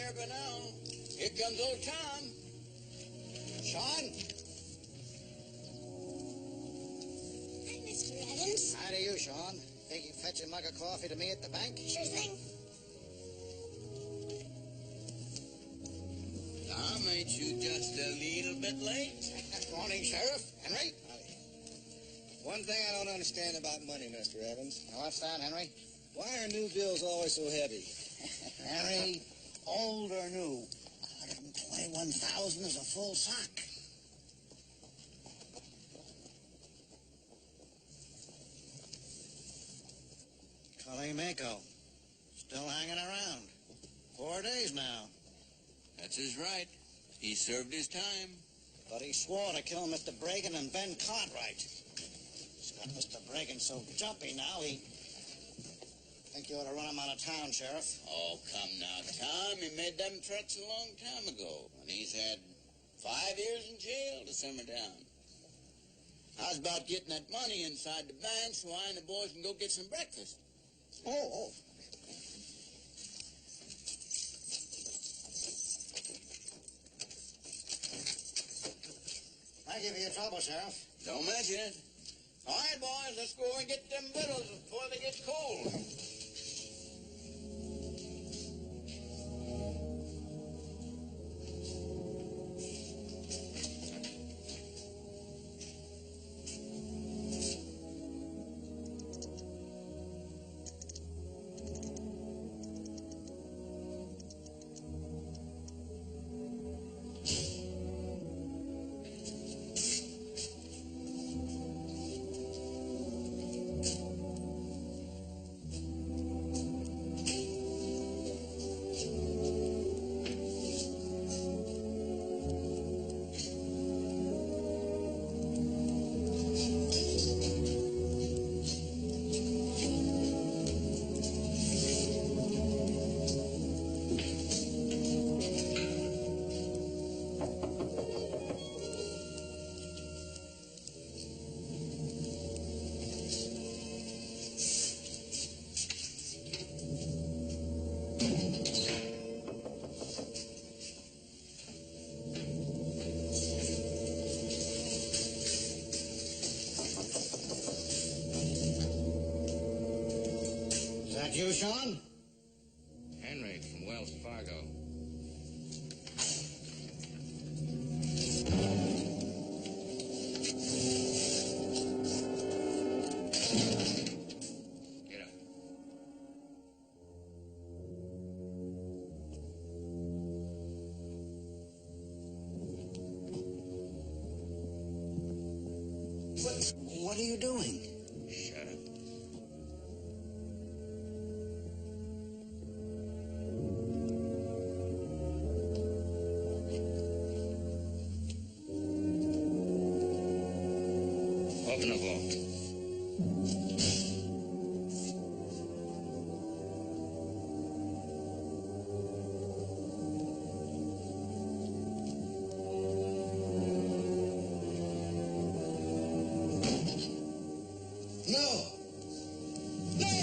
here by now. Here comes old Tom. Sean? Hi, Mr. Evans. Hi to you, Sean. Think you fetch a mug of coffee to me at the bank? Sure thing. Tom, ain't you just a little bit late? Morning, Sheriff. Henry? One thing I don't understand about money, Mr. Evans. Now, what's that, Henry? Why are new bills always so heavy? Henry, old or new, 121,000 is a full sock. Kalimeko, still hanging around. 4 days now. That's his right. He served his time. But he swore to kill Mr. Bragan and Ben Cartwright. He's got Mr. Bragan so jumpy now, he... think you ought to run him out of town, Sheriff. Oh, come now, Tom. He made them threats a long time ago. And he's had 5 years in jail to simmer down. How's about getting that money inside the bank so I and the boys can go get some breakfast? Oh. Thank you for your trouble, Sheriff. Don't mention it. All right, boys, let's go and get them victuals before they get cold. That you, Sean? Henry from Wells Fargo. Get up. What are you doing? Shut up. Open the vault. No! No!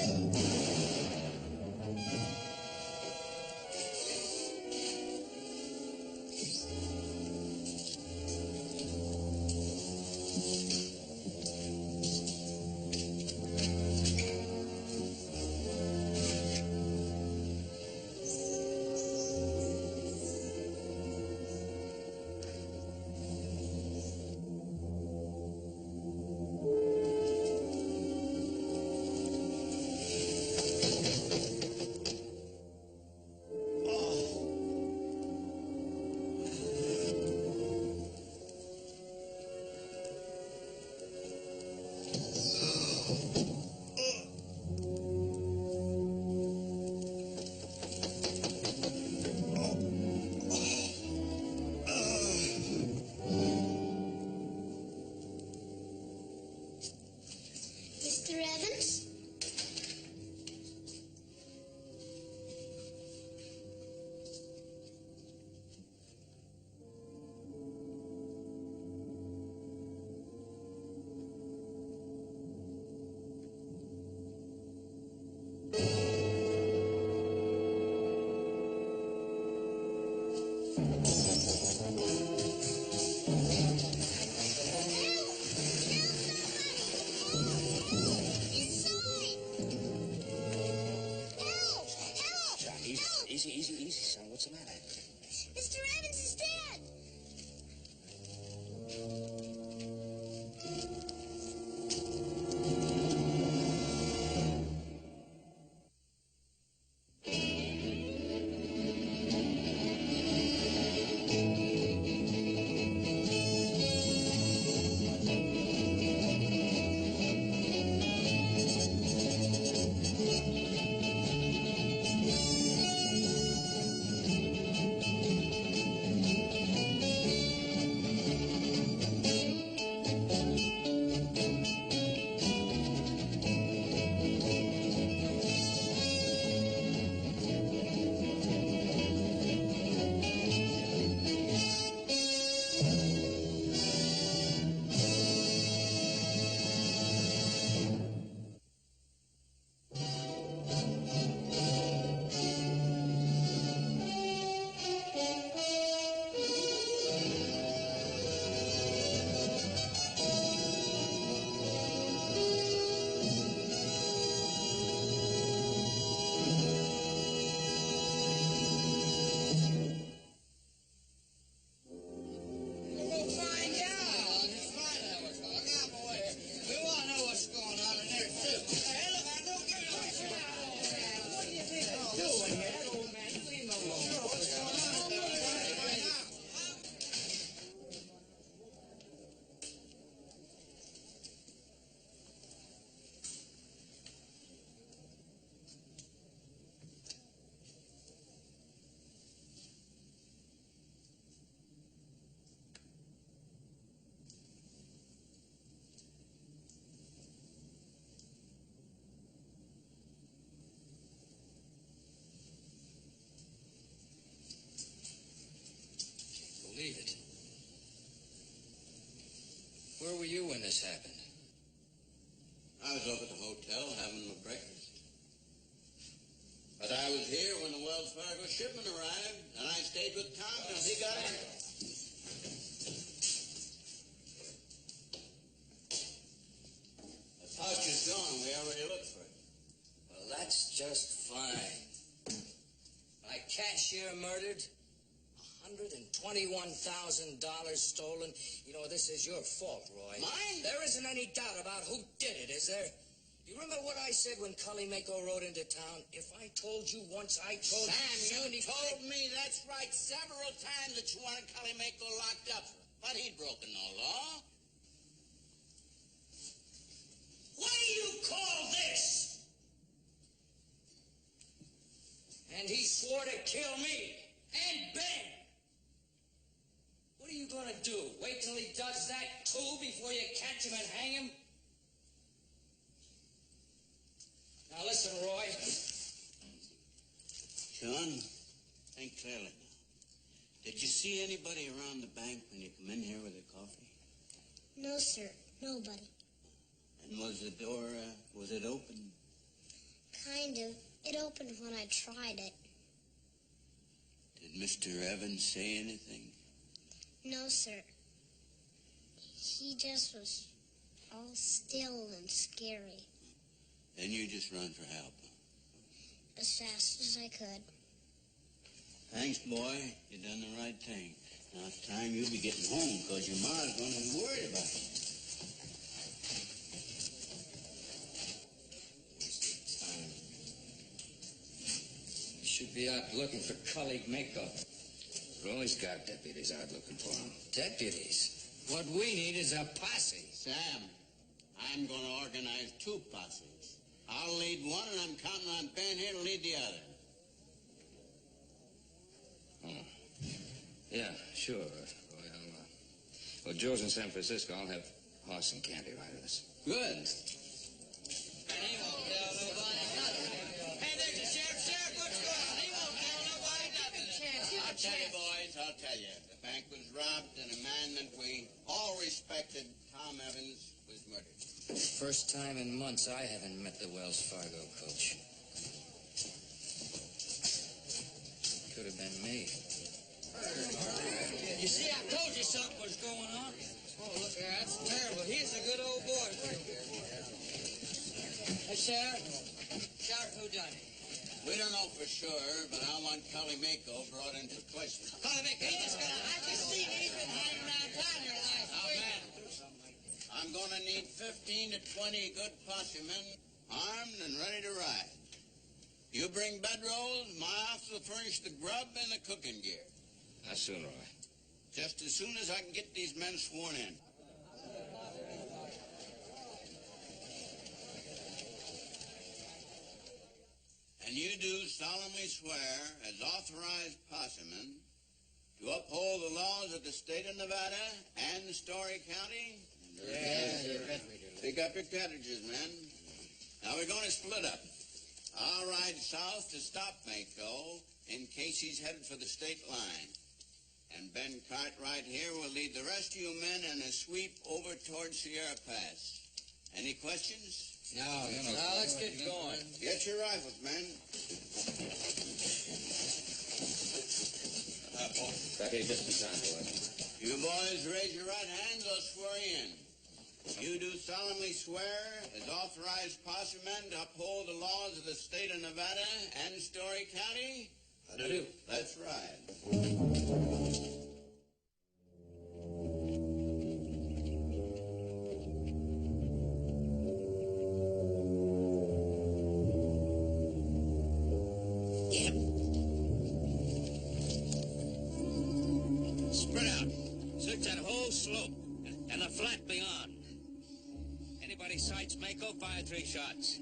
Easy, son. What's the matter? Mr. Evans is dead. Believe it. Where were you when this happened? I was over at the hotel having my breakfast. But I was here when the Wells Fargo shipment arrived, and I stayed with Tom until he got here. The pouch is gone. We already looked for it. Well, that's just fine. My cashier murdered, $121,000 stolen. You know, this is your fault, Roy. Mine? There isn't any doubt about who did it, is there? You remember what I said when Cully Mako rode into town? If I told you once, I told Sam, you... you told me that's right several times that you wanted Cully Mako locked up. But he'd broken no law. What do you call this? And he swore to kill me and Ben. What are you gonna do? Wait till he does that too before you catch him and hang him? Now listen, Roy. Sean, think clearly now. Did you see anybody around the bank when you come in here with a coffee? No, sir. Nobody. And was the door, was it open? Kind of. It opened when I tried it. Did Mr. Evans say anything? No, sir. He just was all still and scary. Then you just run for help. As fast as I could. Thanks, boy. You done the right thing. Now it's time you be getting home, because your ma's going to be worried about you. You should be out looking for Cully Mako. Roy's got deputies out looking for him. Deputies? What we need is a posse. Sam, I'm going to organize 2 posses. I'll lead one, and I'm counting on Ben here to lead the other. Oh. Yeah, sure, Roy. Well, Joe's in San Francisco. I'll have horse and candy right with us. Good. And he won't tell nobody nothing. Hey, there's the sheriff. Sheriff, what's going on? He won't tell nobody nothing. I'll tell you, boys, I'll tell you. The bank was robbed, and a man that we all respected, Tom Evans, was murdered. First time in months I haven't met the Wells Fargo coach. Could have been me. You see, I told you something was going on. Oh, look there, that's terrible. He's a good old boy. Hey, Sheriff. Sheriff, who done it? We don't know for sure, but I want Cully Mako brought in for questioning. Cully Mako, I just seen he's been hiding around town here last week. Man, I'm gonna need 15 to 20 good posse men, armed and ready to ride. You bring bedrolls, my office will furnish the grub and the cooking gear. How soon, Roy? Just as soon as I can get these men sworn in. And you do solemnly swear, as authorized possemen, to uphold the laws of the state of Nevada and Story County? Yes, Pick up your cartridges, men. Now we're going to split up. I'll ride south to stop Mako in case he's headed for the state line. And Ben Cartwright here will lead the rest of you men in a sweep over towards Sierra Pass. Any questions? No, let's get going. Get your rifles, men. Back here just in time, boy. You boys raise your right hands, I'll swear you in. You do solemnly swear, as authorized posse men, to uphold the laws of the state of Nevada and Story County? I do. Let's ride. Spread out. Search that whole slope and the flat beyond. Anybody sights Mako, fire 3 shots.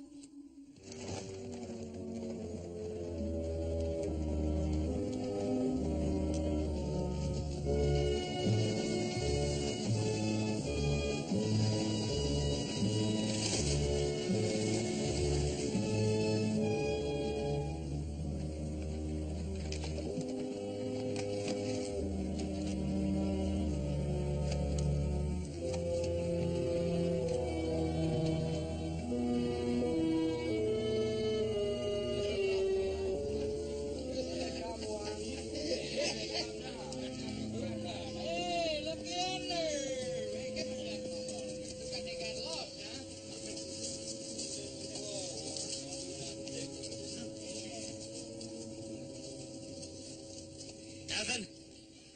Nothing?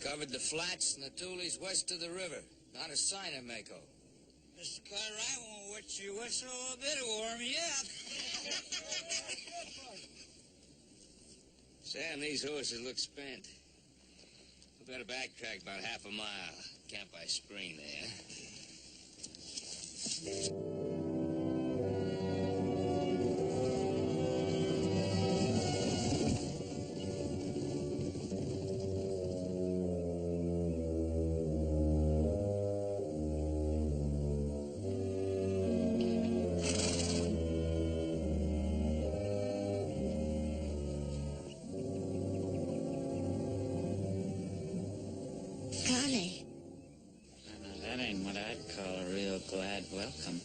Covered the flats and the toolies west of the river. Not a sign of Mako. Mr. Cartwright won't wet your whistle a bit to warm you up. Sam, these horses look spent. We better backtrack about half a mile. Camp by screen there. Golly. Now, that ain't what I'd call a real glad welcome.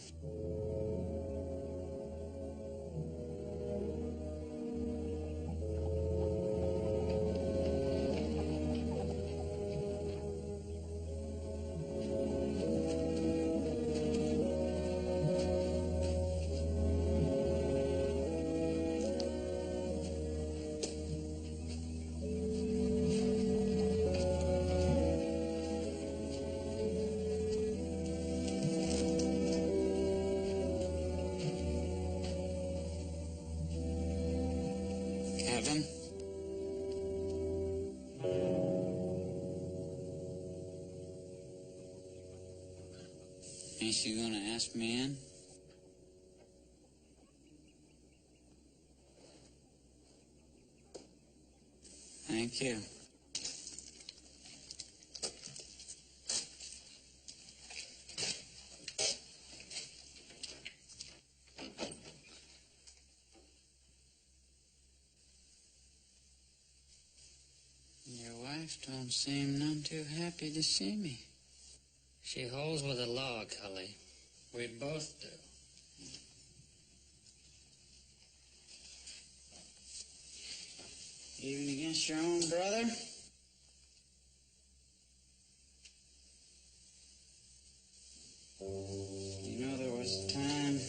Kevin? Ain't you gonna ask me in? Thank you. Your wife don't seem none too happy to see me. She holds with the law, Cully. We both do. Even against your own brother? You know, there was a time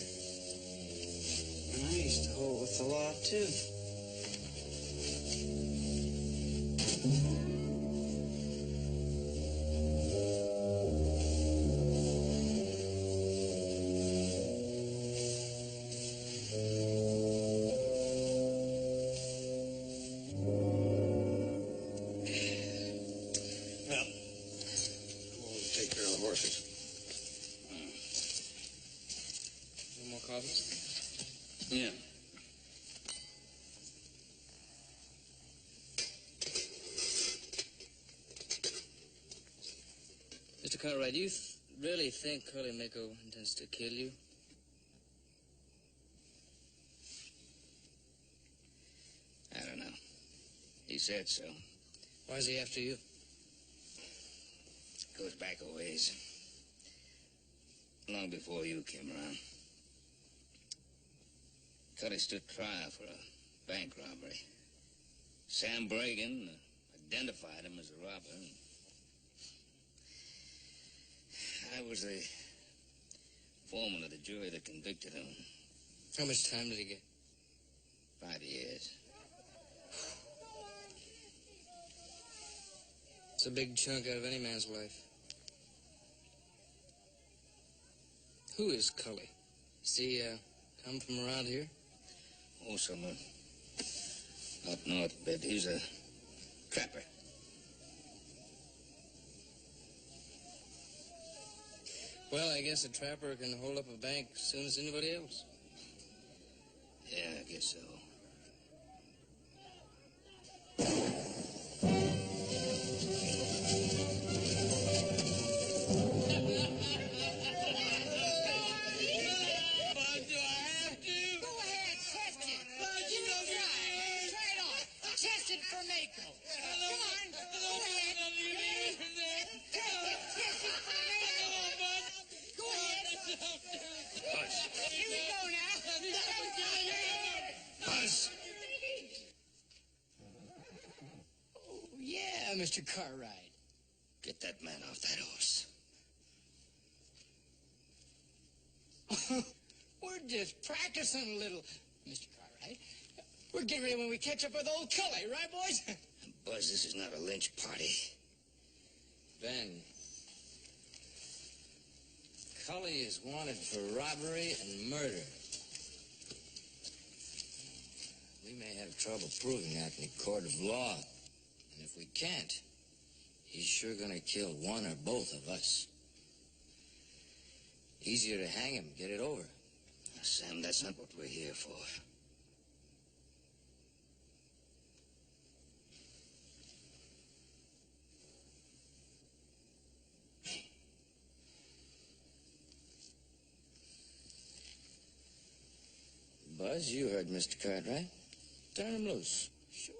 when I used to hold with the law, too. Take care of the horses. No more coffee? Yeah. Mr. Cartwright, do you really think Curly Mako intends to kill you? I don't know. He said so. Why is he after you? Goes back a ways. Long before you came around. Curly stood trial for a bank robbery. Sam Bragan identified him as a robber. I was the foreman of the jury that convicted him. How much time did he get? 5 years. It's a big chunk out of any man's life. Who is Cully? Does he come from around here? Oh, somewhere up north a bit. He's a trapper. Well, I guess a trapper can hold up a bank as soon as anybody else. Yeah, I guess so. For Mako. Come on. Go ahead. Test it for Mako. Go ahead. Hush. Here we go now. Hush. Oh, yeah, Mr. Cartwright. Get that man off that horse. We're just practicing a little, Mr. Cartwright. We're getting ready when we catch up with old Cully, right, boys? Buzz, this is not a lynch party. Ben, Cully is wanted for robbery and murder. We may have trouble proving that in a court of law. And if we can't, he's sure gonna kill one or both of us. Easier to hang him, get it over. Sam, that's not what we're here for. Buzz, you heard Mr. Cartwright. Turn him loose. Sure.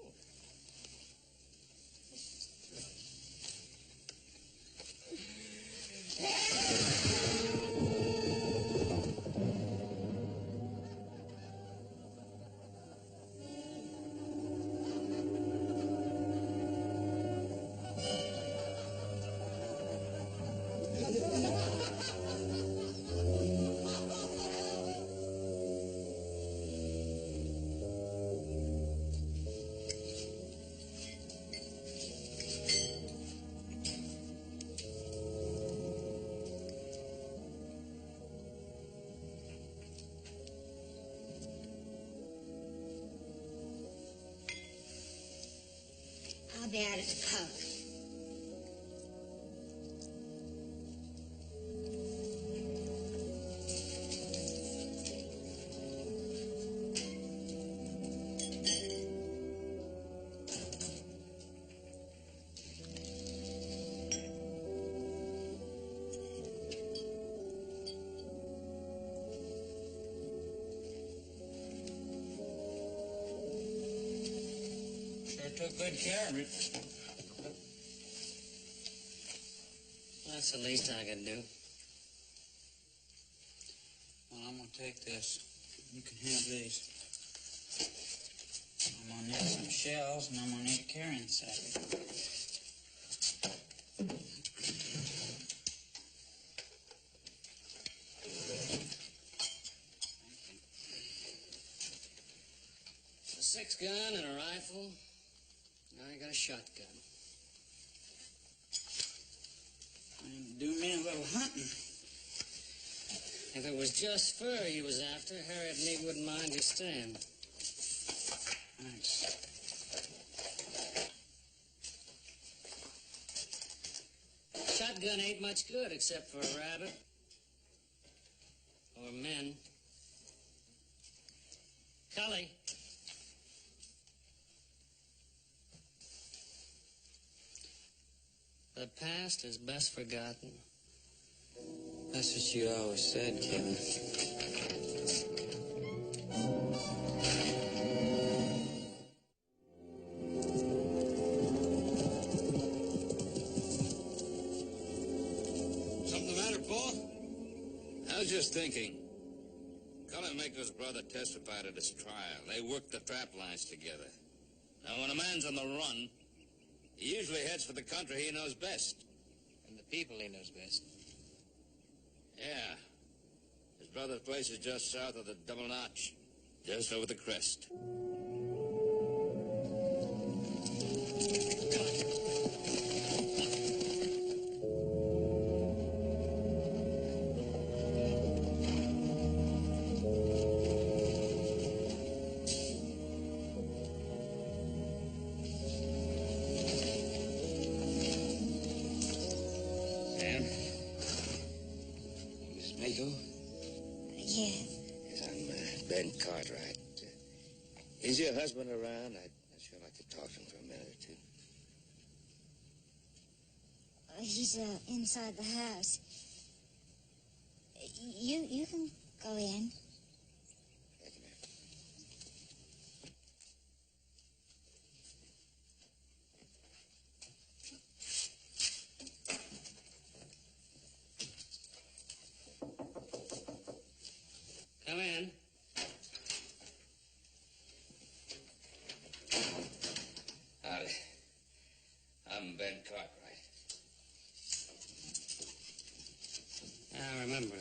I'll be out of the coat. Took good care of it. That's the least I can do. Well, I'm gonna take this. You can have these. I'm gonna need some shells, and I'm gonna need a carrying sack. A 6-gun and a rifle. I got a shotgun. And do me a little hunting. If it was just fur he was after, Harriet and me wouldn't mind you staying. Thanks. Shotgun ain't much good except for a rabbit. Or men. Cully. The past is best forgotten. That's what you always said, Kevin. Something the matter, Paul? I was just thinking. Cullen Maker's brother testified at his trial. They worked the trap lines together. Now, when a man's on the run, he usually heads for the country he knows best. And the people he knows best. Yeah. His brother's place is just south of the Double Notch, just over the crest. Cartwright. Is your husband around? I'd sure like to talk to him for a minute or two. He's inside the house. You can go in. Thank you, ma'am. Come in. Howdy. I'm Ben Cartwright. I remember.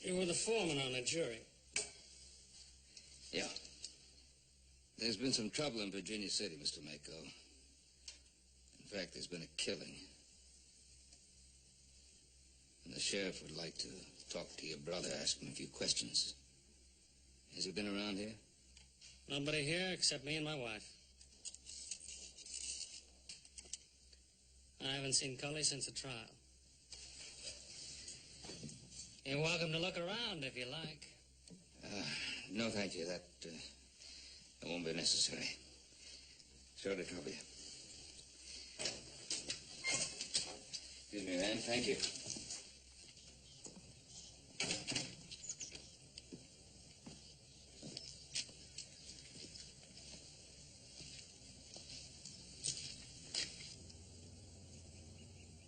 You were the foreman on the jury. Yeah. There's been some trouble in Virginia City, Mr. Mako. In fact, there's been a killing. And the sheriff would like to talk to your brother, ask him a few questions. Has he been around here? Nobody here except me and my wife. I haven't seen Cully since the trial. You're welcome to look around if you like. No, thank you. That won't be necessary. Sorry to trouble you. Excuse me, man. Thank you.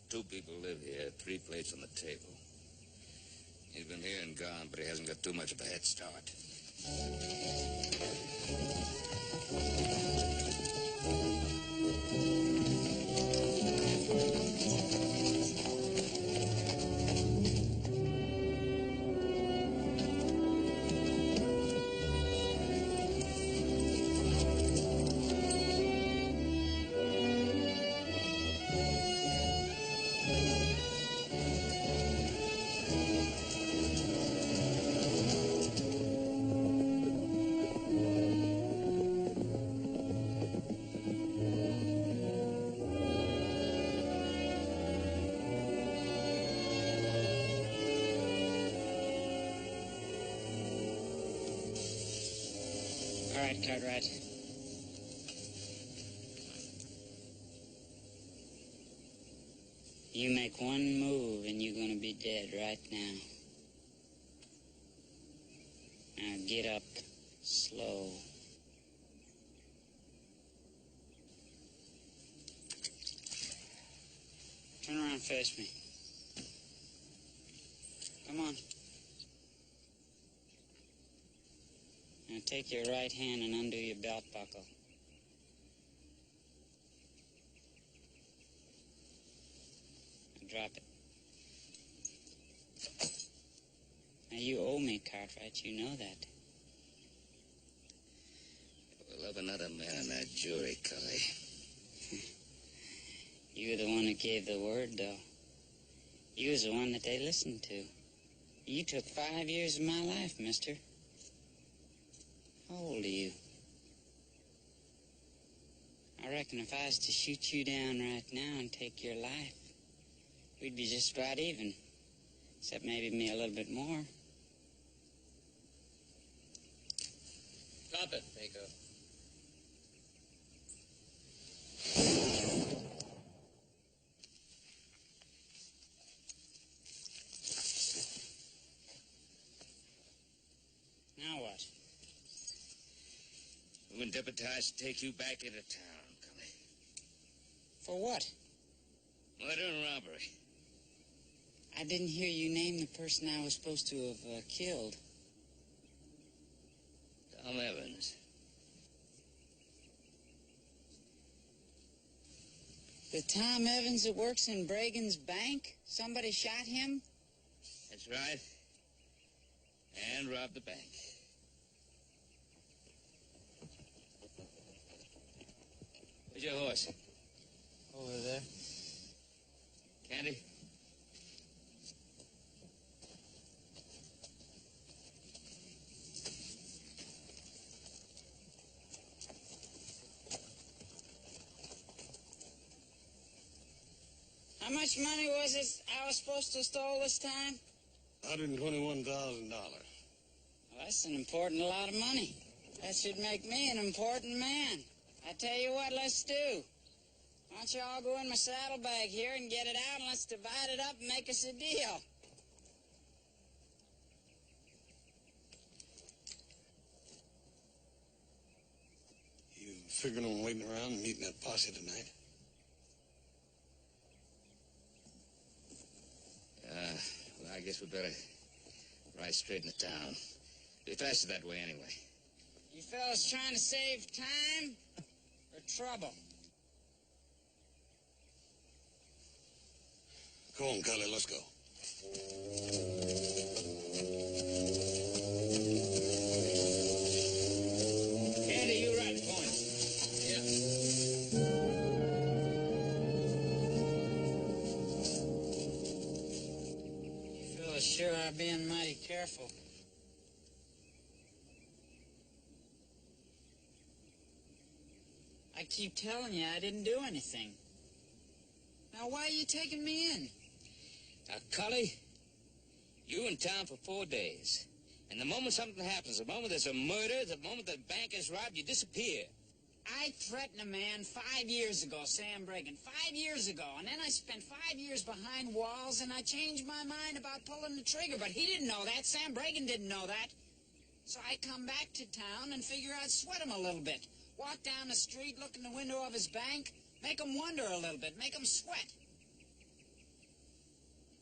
Two people live here, 3 plates on the table. He's been here and gone, but he hasn't got too much of a head start. All right, Cartwright. You make one move and you're gonna be dead right now. Now get up slow. Turn around and face me. Come on. Now take your right hand and undo your belt buckle. Now drop it. Now you owe me, Cartwright. You know that. They'll have another man on that jury, Cully. You were the one who gave the word, though. You was the one that they listened to. You took 5 years of my life, mister. How old are you? I reckon if I was to shoot you down right now and take your life, we'd be just about even. Except maybe me a little bit more. Stop it, Mako. Now what? We've been deputized to take you back into town, Cully. For what? Murder and robbery. I didn't hear you name the person I was supposed to have killed. Tom Evans. The Tom Evans that works in Bragan's bank? Somebody shot him? That's right. And robbed the bank. Where's your horse? Over there. Candy? How much money was it I was supposed to stole this time? $121,000. Well, that's an important lot of money. That should make me an important man. I tell you what, let's do. Why don't you all go in my saddlebag here and get it out, and let's divide it up and make us a deal. You figuring on waiting around and meeting that posse tonight? Well, I guess we better ride straight into town. Be faster that way anyway. You fellas trying to save time or trouble? Come on, Cully, let's go. Candy, you ride the pony. Yeah. You fellas sure are being mighty careful. I keep telling you I didn't do anything. Now, why are you taking me in? Now, Cully, you in town for 4 days. And the moment something happens, the moment there's a murder, the moment the bank is robbed, you disappear. I threatened a man 5 years ago, Sam Bragan, 5 years ago. And then I spent 5 years behind walls, and I changed my mind about pulling the trigger. But he didn't know that. Sam Bragan didn't know that. So I come back to town and figure I'd sweat him a little bit. Walk down the street, look in the window of his bank, make him wonder a little bit, make him sweat.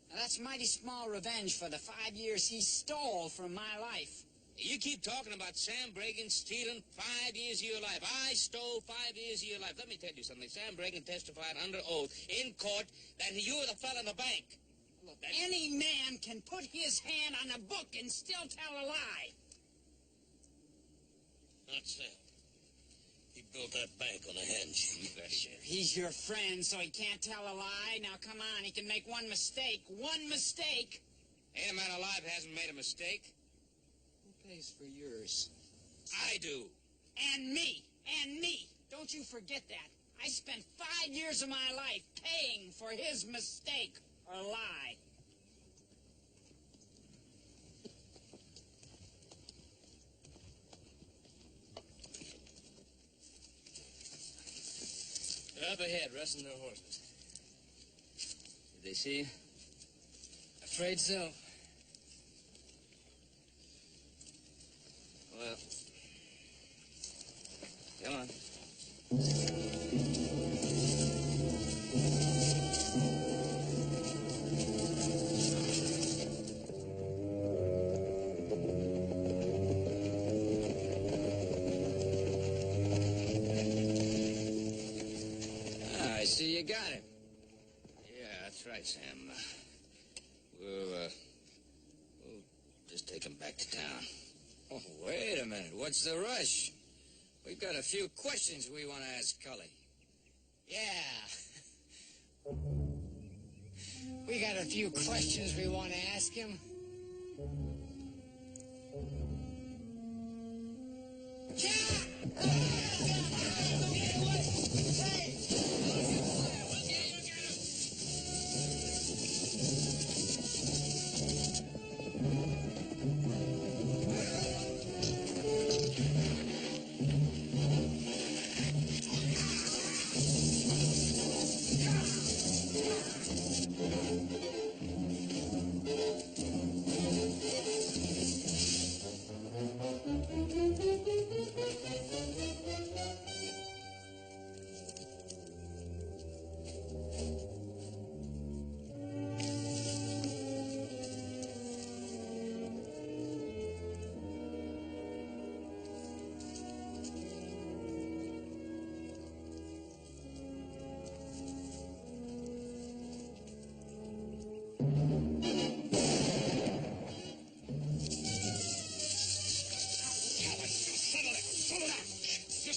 Now, that's mighty small revenge for the 5 years he stole from my life. You keep talking about Sam Bragan stealing 5 years of your life. I stole 5 years of your life. Let me tell you something. Sam Bragan testified under oath in court that you were the fella in the bank. Look, any man can put his hand on a book and still tell a lie. Not Sam. He built that bank on a handshake. Sure, he's your friend, so he can't tell a lie. Now, come on, he can make one mistake. One mistake! Ain't a man alive hasn't made a mistake. Who pays for yours? I do. And me. And me. Don't you forget that. I spent 5 years of my life paying for his mistake or lie. They're up ahead, resting their horses. Did they see you? Afraid so. Well, come on. I see you got him. Yeah, that's right, Sam. We'll just take him back to town. Oh, wait a minute. What's the rush? We've got a few questions we want to ask Cully. Yeah. We got a few questions we want to ask him.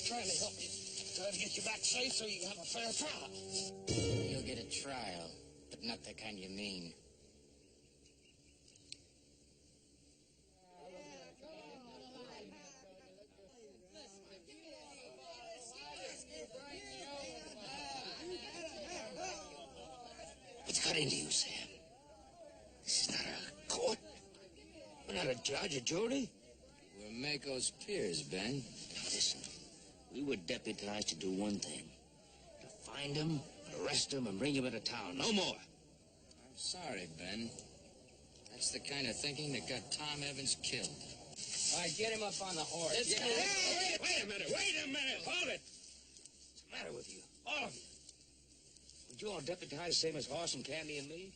Trying to help you. Trying to get you back safe so you can have a fair trial. You'll get a trial, but not the kind you mean. What's got into you, Sam? This is not a court. We're not a judge, a jury. We're Mako's peers, Ben. Now listen, we were deputized to do one thing. To find him, arrest him, and bring him into town. No more. I'm sorry, Ben. That's the kind of thinking that got Tom Evans killed. All right, get him up on the horse. Hey, wait a minute. Hold it. What's the matter with you? All of you. Would you all deputize the same as Horse and Candy and me?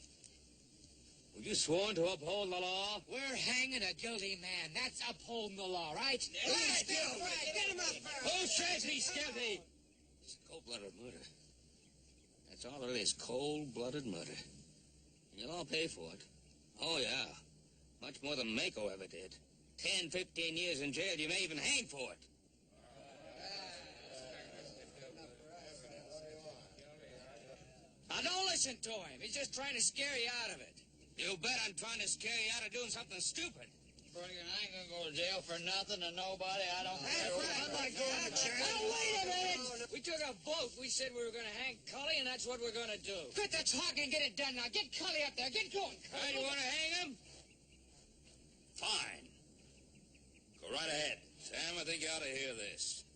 Were you sworn to uphold the law? We're hanging a guilty man. That's upholding the law, right? Right. Get him up there. Who says he's guilty? It's cold-blooded murder. That's all there is, cold-blooded murder. And you'll all pay for it. Oh, yeah. Much more than Mako ever did. 10, 15 years in jail. You may even hang for it. Now, don't listen to him. He's just trying to scare you out of it. You bet I'm trying to scare you out of doing something stupid. Brigham, I ain't gonna go to jail for nothing and nobody. I don't care. I'm not going to jail. Oh, wait a minute. We took a vote. We said we were going to hang Cully, and that's what we're going to do. Quit the talking and get it done now. Get Cully up there. Get going, Cully. Hey, you want to hang him? Fine. Go right ahead. Sam, I think you ought to hear this.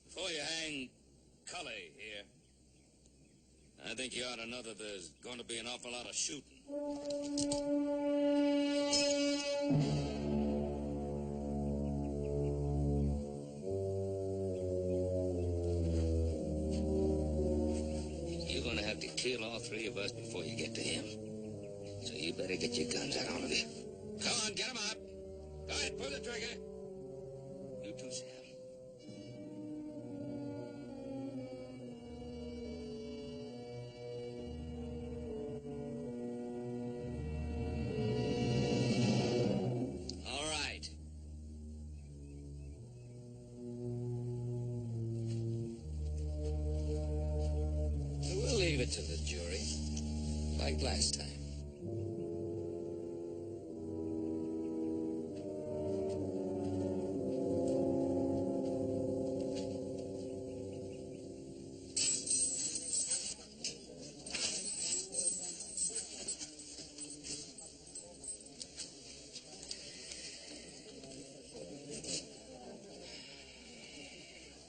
Before you hang Cully here, I think you ought to know that there's going to be an awful lot of shooting. You're going to have to kill all three of us before you get to him. So you better get your guns out, all of you. Come on, get them out. Go ahead, pull the trigger. You too, Sam. All right. We'll leave it to the jury, like last time.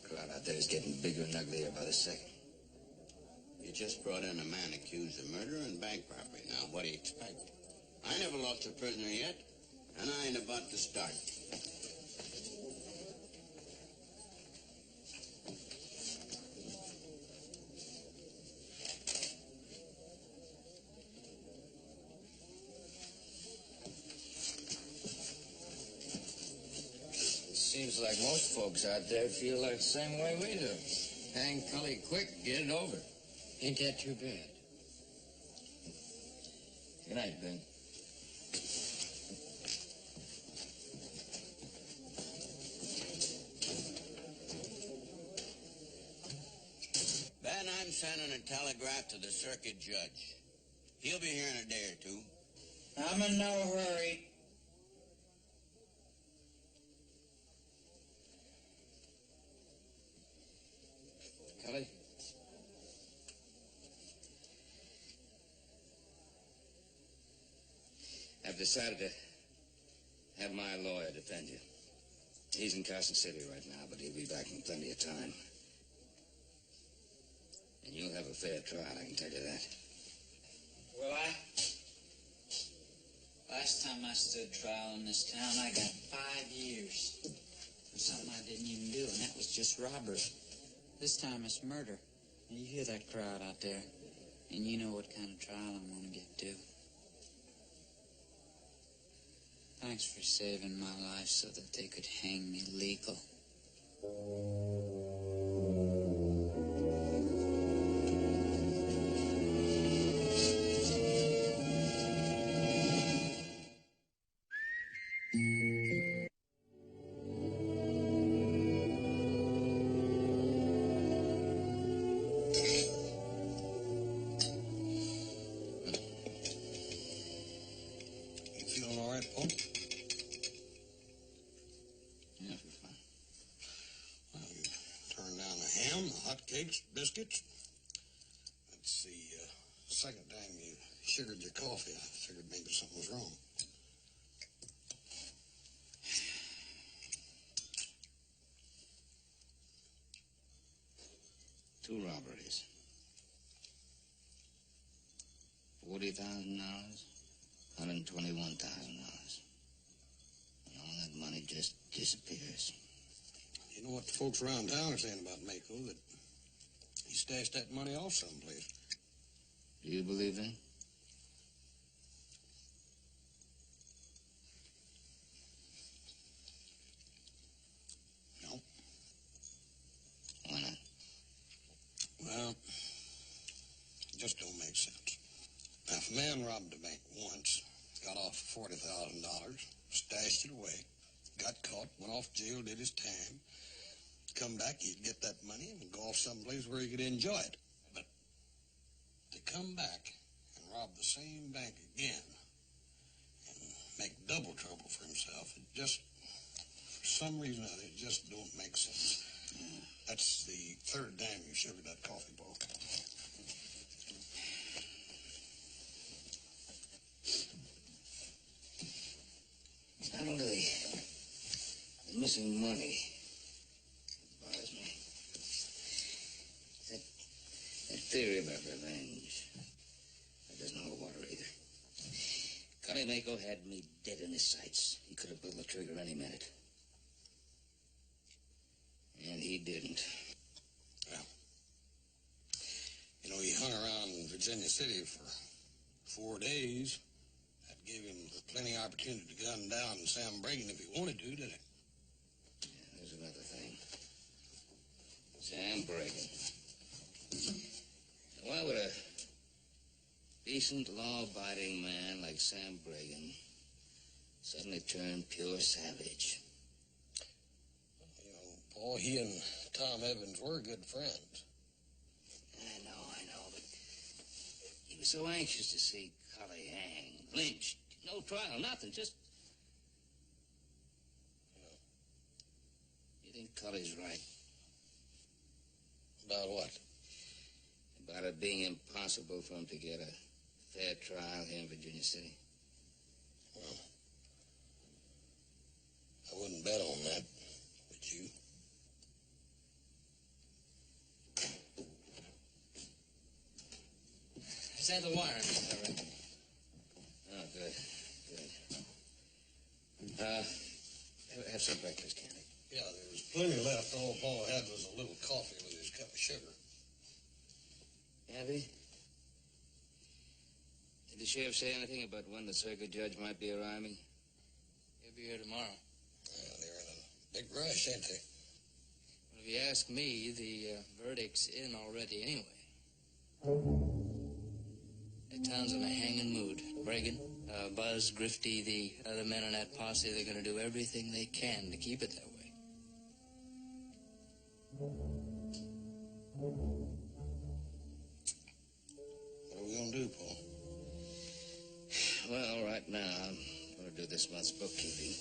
Crowd out there is getting bigger and uglier by the second. You just brought in a man accused of murder and bank robbery. Now, what do you expect? I never lost a prisoner yet, and I ain't about to start. Seems like most folks out there feel like the same way we do. Hang Cully quick, get it over. Ain't that too bad? Good night, Ben. I'm sending a telegraph to the circuit judge. He'll be here in a day or two. I'm in no hurry. Cully? I've decided to have my lawyer defend you. He's in Carson City right now, but he'll be back in plenty of time. And you'll have a fair trial, I can tell you that. Will I? Last time I stood trial in this town, I got 5 years for something I didn't even do, and that was just robbery. This time it's murder. And you hear that crowd out there, and you know what kind of trial I'm going to get to. Thanks for saving my life so that they could hang me legal. You feeling all right, Paul? Yeah, for fun. Well, you turned down the ham, the hot cakes, biscuits. That's the second time you sugared your coffee. I figured maybe something was wrong. Two robberies. $40,000, $121,000. And all that money just disappears. You know what the folks around town are saying about Mako, that he stashed that money off someplace. Do you believe that? No. Why not? Well, it just don't make sense. Now, if a man robbed a bank once, got off $40,000, stashed it away, got caught, went off jail, did his time, come back, he'd get that money and go off someplace where he could enjoy it. But to come back and rob the same bank again and make double trouble for himself, it just, for some reason or other, it just don't make sense. That's the third time you sugared that coffee, Paul. It's not only the missing money that bothers me. That theory about revenge. That doesn't hold water either. Connie Mako had me dead in his sights. He could have pulled the trigger any minute. And he didn't. Well, you know, he hung around Virginia City for 4 days. That gave him plenty of opportunity to gun down Sam Bragan if he wanted to, didn't it? Yeah, there's another thing. Sam Bragan. Why would a decent, law-abiding man like Sam Bragan suddenly turn pure savage? You know, Paul, he and Tom Evans were good friends. I know, but he was so anxious to see Cully hanged, lynched, no trial, nothing, just... You think Cully's right? About what? About it being impossible for him to get a fair trial here in Virginia City? Well, I wouldn't bet on that, would you? Send the wire, Mr. Everett. Oh, good. Have some breakfast, Candy. Yeah, there was plenty left. All Paul had was a little coffee with his cup of sugar. Abby? Did the sheriff say anything about when the circuit judge might be arriving? He'll be here tomorrow. Yeah, they're in a big rush, ain't they? Well, if you ask me, the verdict's in already anyway. The town's in a hanging mood. Bragan, Buzz, Grifty, the other men in that posse, they're going to do everything they can to keep it that way. do this month's bookkeeping.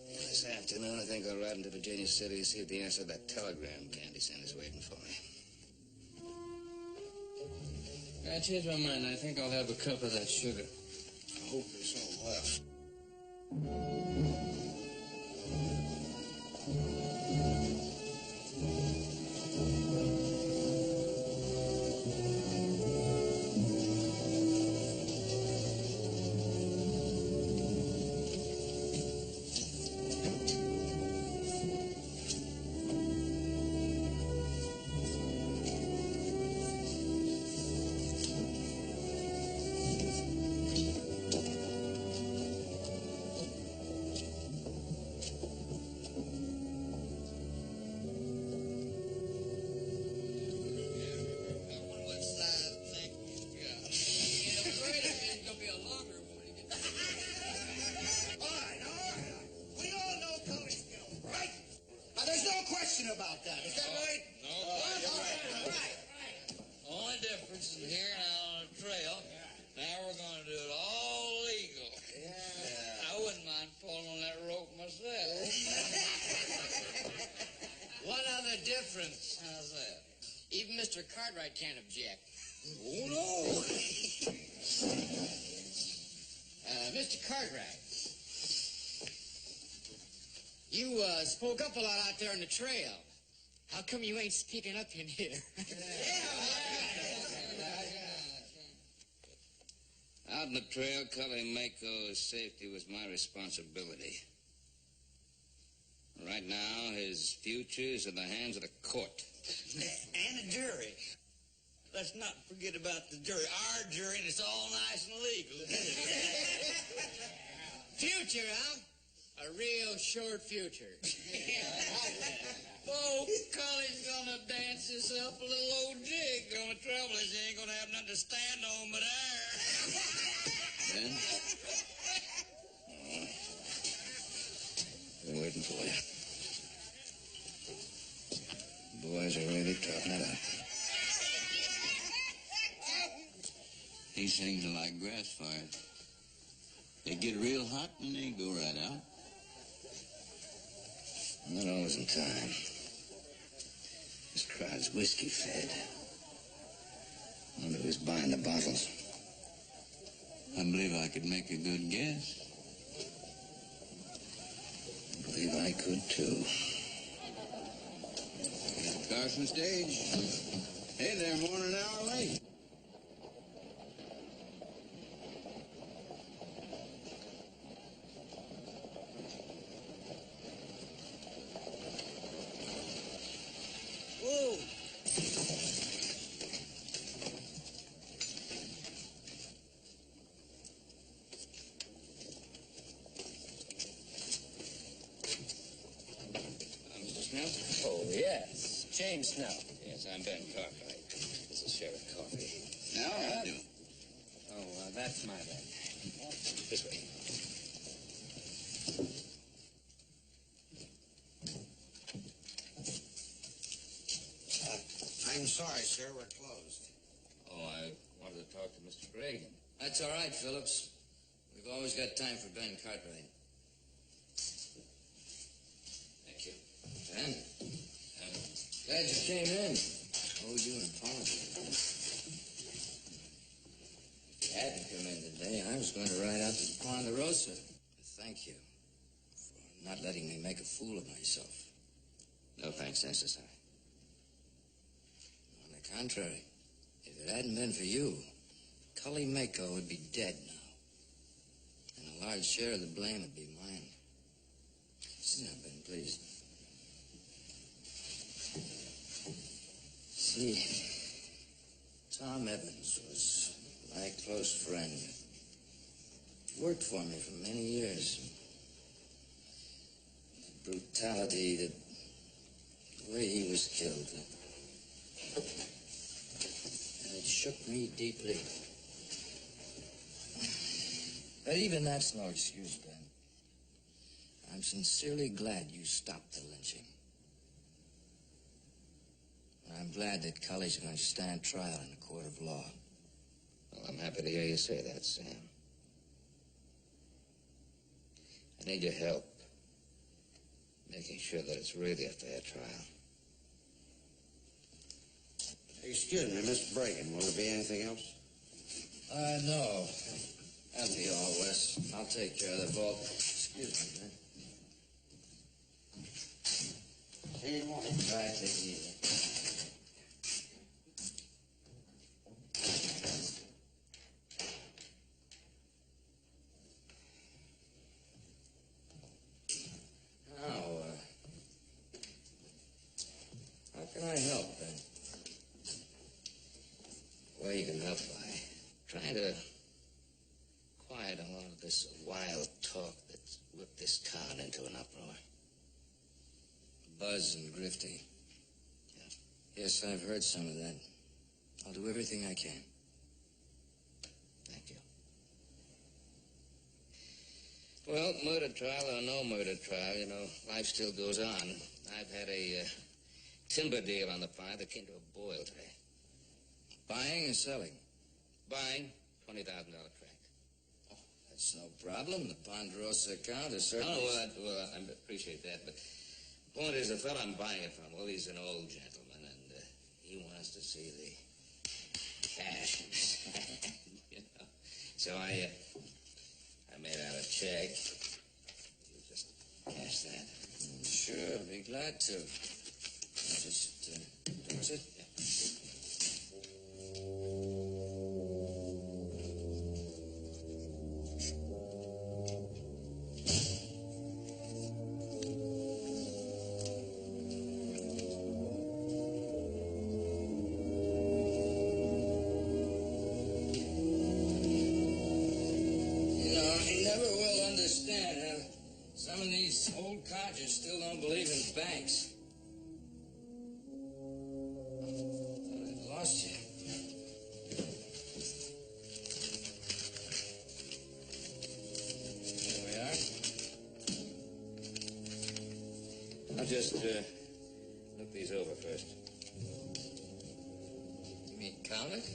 This afternoon, I think I'll ride into Virginia City to see if the answer to that telegram Candy sent is waiting for me. I changed my mind. I think I'll have a cup of that sugar. I hope there's some left. About that. Is that right? No. All right. Only difference is here and out on the trail. Now we're going to do it all legal. Yeah. I wouldn't mind pulling on that rope myself. One other difference. How's that? Even Mr. Cartwright can't object. Oh, no. Mr. Cartwright, you spoke up a lot out there on the trail. How come you ain't speaking up in here? Out in the trail, Cully Mako's safety was my responsibility. Right now, his future is in the hands of the court. And the jury. Let's not forget about the jury. Our jury, and it's all nice and legal. Future, huh? A real short future. Oh, Cully's gonna dance himself a little old jig. The only trouble is he ain't gonna have nothing to stand on but air. Ben? We're waiting for you. Boys are really talking it up. These things are like grass fires. They get real hot and they go right out. Not always in time. This crowd's whiskey fed. I wonder who's buying the bottles. I believe I could make a good guess. I believe I could too. Carson stage. Hey there, more than an hour late. Whoa. Mr. Snell? Oh, yes. James Snell. Yes, I'm Ben Cartwright. This is Sheriff Coffee. Now, how do? Oh, that's my bad. This way. I'm sorry, sir. We're closed. Oh, I wanted to talk to Mr. Reagan. That's all right, Phillips. We've always got time for Ben Cartwright. Thank you. Ben? Glad you came in. Oh, you an apology. If you hadn't come in today, I was going to ride out to Ponderosa. Thank you for not letting me make a fool of myself. No thanks necessary. On the contrary, if it hadn't been for you, Cully Mako would be dead now. And a large share of the blame would be mine. Sit down, Ben, please. See, Tom Evans was my close friend. Worked for me for many years. The brutality, the way he was killed. And it shook me deeply. But even that's no excuse, Ben. I'm sincerely glad you stopped the lynching. I'm glad that Cully's going to stand trial in a court of law. Well, I'm happy to hear you say that, Sam. I need your help making sure that it's really a fair trial. Excuse me, Mr. Bragan. Will there be anything else? No. That'll be all, Wes. I'll take care of the vault. Excuse me, man. See you in the morning. All right, take it easy. Now, how can I help, then? Well, you can help by trying to quiet a lot of this wild talk that's whipped this town into an uproar. Buzz and Grifty. Yeah. Yes, I've heard some of that. I'll do everything I can. Thank you. Well, murder trial or no murder trial, you know, life still goes on. I've had a timber deal on the fire that came to a boil today. Buying or selling? Buying, $20,000 tract. Oh, that's no problem. The Ponderosa account is certainly... Oh, well, I appreciate that, but the point is the fellow I'm buying it from, well, he's an old gentleman, and he wants to see the cash in his hand, you know. So I made out a check. You just cash that. Sure, I'll be glad to. Just, does it? Yeah. Some of these old codgers still don't believe in banks. Thought I'd lost you. There we are. I'll just look these over first. You mean count it?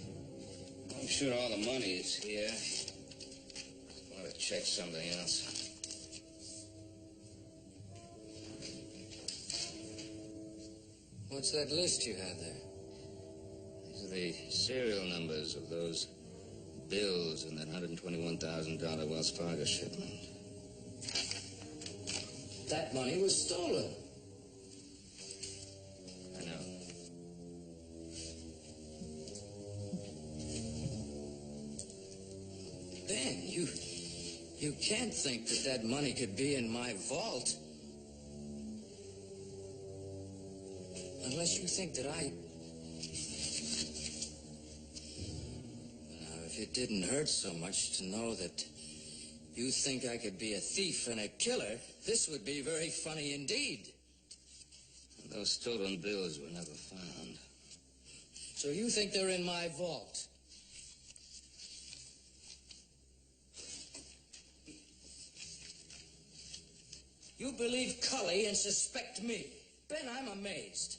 I'm sure all the money is here. I want to check something else. What's that list you had there? These are the serial numbers of those bills in that $121,000 Wells Fargo shipment. That money was stolen. I know. Ben, you can't think that that money could be in my vault. Unless you think that I... Now, if it didn't hurt so much to know that you think I could be a thief and a killer, this would be very funny indeed. Those stolen bills were never found. So you think they're in my vault? You believe Cully and suspect me. Ben, I'm amazed.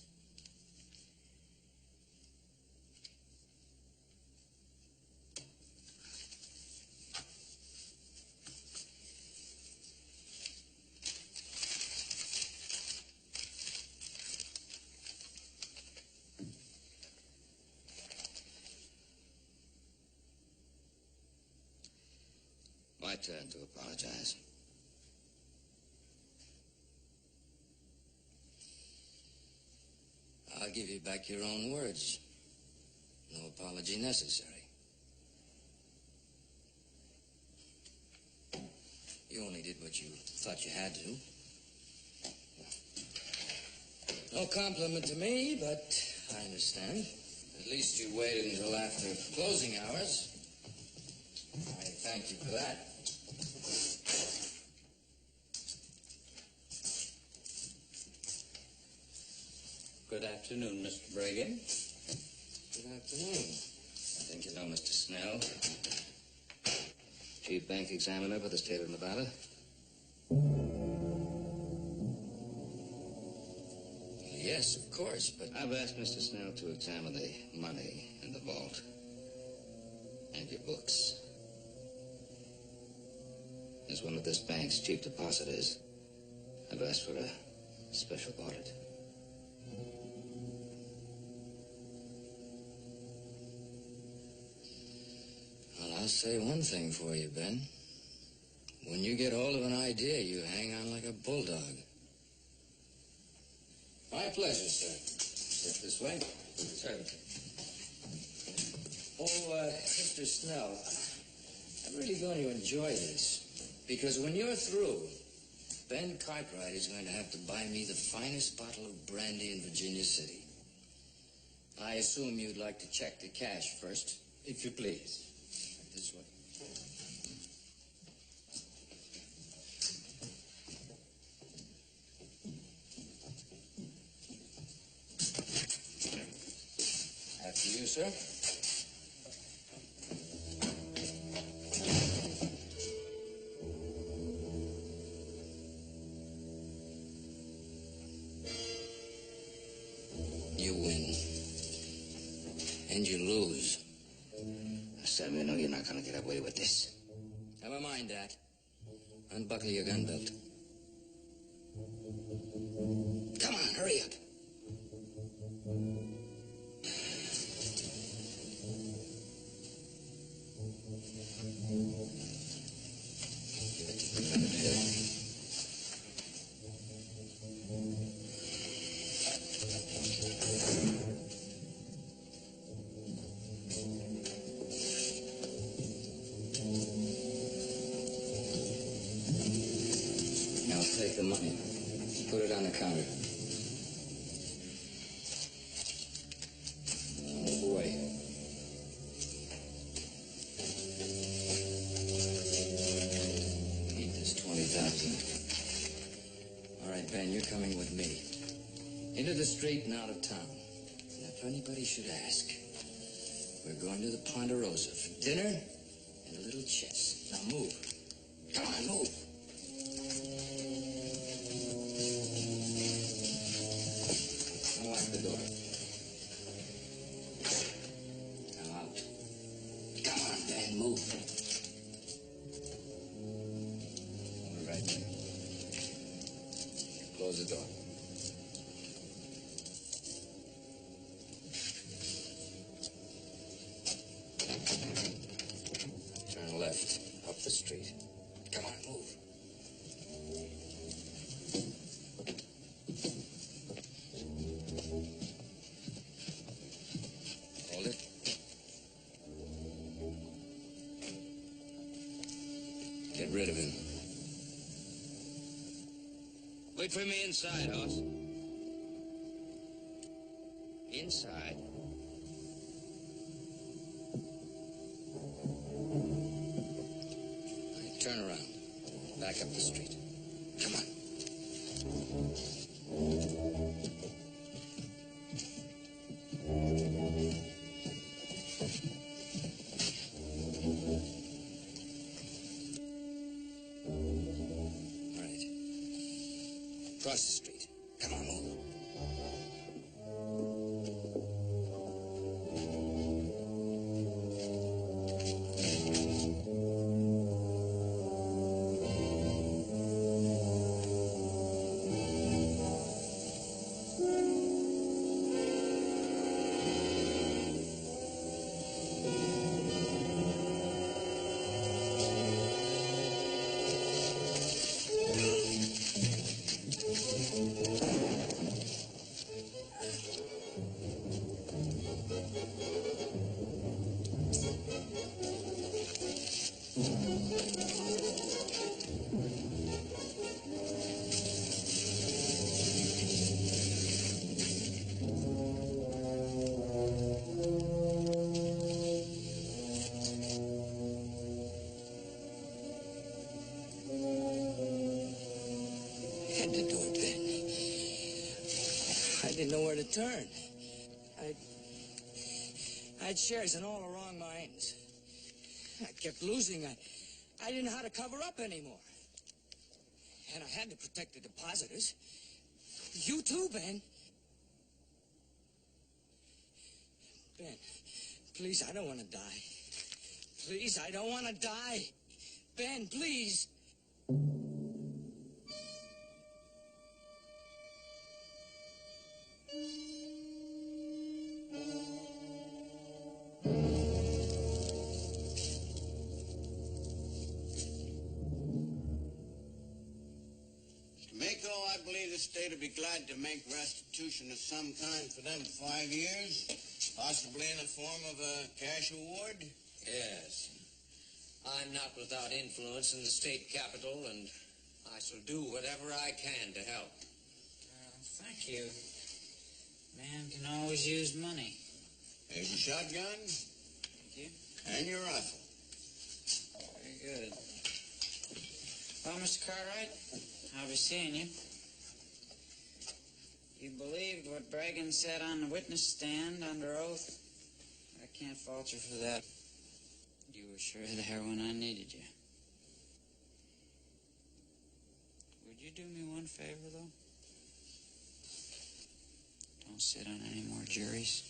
My turn to apologize. I'll give you back your own words. No apology necessary. You only did what you thought you had to. No compliment to me, but I understand. At least you waited until after closing hours. I thank you for that. Good afternoon, Mr. Bragan. Good afternoon. I think you know Mr. Snell, Chief Bank Examiner for the state of Nevada. Yes, of course, but... I've asked Mr. Snell to examine the money in the vault and your books. As one of this bank's chief depositors, I've asked for a special audit. Well, I'll say one thing for you, Ben. When you get hold of an idea, you hang on like a bulldog. My pleasure, sir. Sit this way. Certainly. Oh, Mr. Snell, I'm really going to enjoy this. Because when you're through, Ben Cartwright is going to have to buy me the finest bottle of brandy in Virginia City. I assume you'd like to check the cash first, if you please. Right this way. After you, sir. You win. And you lose. Sam, you know you're not going to get away with this. Never mind that. Unbuckle your gun belt. Come on, hurry up. Now take the money. Put it on the counter. Move away. Need this 20,000. All right, Ben, you're coming with me. Into the street and out of town. And if anybody should ask, we're going to the Ponderosa for dinner and a little chess. Now move. Come on, move. Unlock the door. Now out. Come on, Ben, move. All right. Close the door. Turn left, up the street. Come on, move. Hold it. Get rid of him. Wait for me inside, Hoss. Inside. All right, turn around. Back up the street. Come on. All right. Cross the street. Come on, move. Had to do it, Ben. I didn't know where to turn. I had shares in all the wrong mines. I kept losing. I didn't know how to cover up anymore. And I had to protect the depositors. You too, Ben. Ben, please, I don't want to die. Please, I don't want to die. Ben, please. this state will be glad to make restitution of some kind for them 5 years, possibly in the form of a cash award? Yes. I'm not without influence in the state capitol, and I shall do whatever I can to help. Thank you. Man can always use money. Here's your shotgun. Thank you. And your rifle. Very good. Well, Mr. Cartwright, I'll be seeing you. You believed what Bregan said on the witness stand under oath. I can't fault you for that. You were sure there when I needed you. Would you do me one favor, though? Don't sit on any more juries.